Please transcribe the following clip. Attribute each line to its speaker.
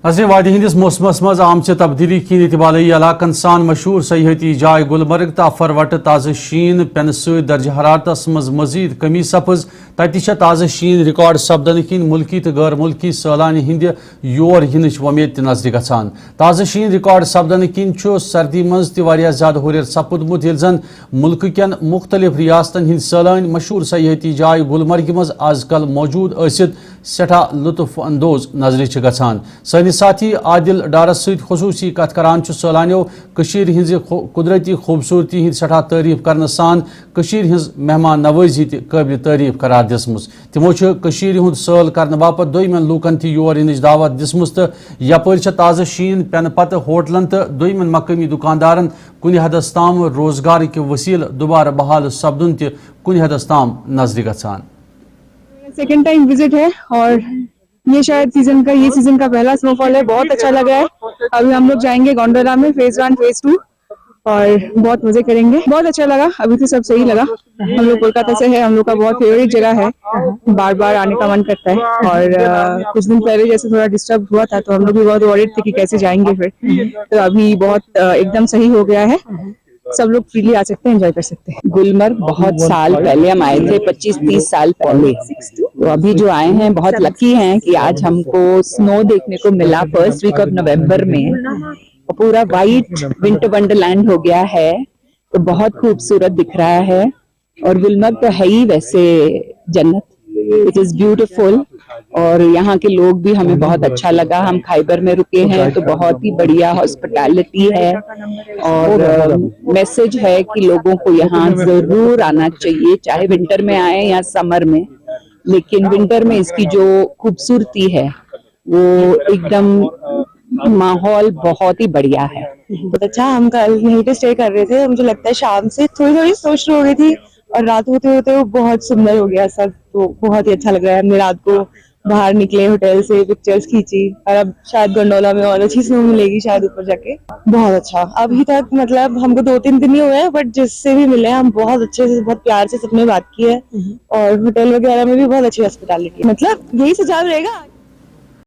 Speaker 1: वादी हंदिस मौसमस मज आमच तब्दीली किन इतबालई इलाकन सान मशहूर सयाहती जाय गुलमर्ग तो अफरवट ताज़ शीन पेन सत्य दर्ज हरारतस मज मजीद कमी सपज तत ताज़ शीन रिकॉर्ड सपदन किन मुल्की तो गैर मुल्की सैलानी हिंद योर यिनच वमेद नजर गछान। ताज़ शीन रिकॉर्ड सपदन किन सर्दी मज ज्यादा हुरियर सपुदमुत यिल जन मुल्क केन मुख्तलिफ रियासतन हिंद सैलानी मशहूर सयाहती जाय गुलमर्ग मज आजकल मौजूद आसित सठा लुत्फ अंदोज नजर गछान। साथी आदिल डारस सहित खसूसी कथ करान सैलानियों कशीर हिंज कुदरती खूबसूरती हिंद सठा तारीफ करने सान कशीर हिंज मेहमान नवाजी काबिल तारीफ करार दिसमुस। तिमो कशीर हुंद सैल करने बापत दोयमन लूकन थी योर यिनच दावत दिसमुस तो यपर ताज़ शीन पेन पत होटलन तो दोयमन मकामी दुकानदारन कुन हदस ताम रोजगार के वसील दोबारा बहाल सपदुन तह कुन हदस ताम नजर गछान।
Speaker 2: सेकेंड टाइम विजिट है और ये शायद ये सीजन का पहला स्नोफॉल है। बहुत अच्छा लगा है। अभी हम लोग जाएंगे गोंडोला में फेज 1 फेज 2 और बहुत मजे करेंगे। बहुत अच्छा लगा। अभी तो सब सही लगा। हम लोग कोलकाता से है। हम लोग का बहुत फेवरेट जगह है। बार बार आने का मन करता है। और कुछ दिन पहले जैसे थोड़ा डिस्टर्ब हुआ था तो हम लोग भी बहुत वॉरिड थे कि कैसे जाएंगे फिर। तो अभी बहुत एकदम सही हो गया है। सब लोग फ्रीली आ सकते हैं, एंजॉय कर सकते हैं।
Speaker 3: गुलमर्ग बहुत साल पहले हम आए थे, 25-30 साल पहले। तो अभी जो आए हैं बहुत लकी हैं कि आज हमको स्नो देखने को मिला फर्स्ट वीक ऑफ नवंबर में। और पूरा वाइट विंटर वंडरलैंड हो गया है तो बहुत खूबसूरत दिख रहा है। और गुलमर्ग तो है ही वैसे जन्नत। इट इज ब्यूटीफुल और यहाँ के लोग भी हमें बहुत अच्छा लगा। हम खाइबर में रुके हैं तो बहुत ही बढ़िया हॉस्पिटैलिटी है और मैसेज है कि लोगों को यहाँ जरूर आना चाहिए, चाहे विंटर में आए या समर में। लेकिन विंटर में इसकी जो खूबसूरती है वो एकदम माहौल बहुत ही बढ़िया है।
Speaker 2: बहुत अच्छा। हम कल यहीं पे स्टे कर रहे थे। मुझे लगता है शाम से थोड़ी थोड़ी सोच हो गई थी और रात होते होते वो बहुत सुंदर हो गया सब। तो बहुत ही अच्छा लग रहा है। हमने रात को बाहर निकले होटल से, पिक्चर्स खींची और अब शायद गोंडोला में और अच्छी स्नो मिलेगी शायद ऊपर जाके। बहुत अच्छा। अभी तक मतलब हमको 2-3 दिन ही हुए हैं बट जिससे भी मिले हम बहुत अच्छे से, बहुत प्यार से सबने बात की है। और होटल वगैरह में भी बहुत अच्छी हॉस्पिटैलिटी। मतलब यही सुझाव रहेगा।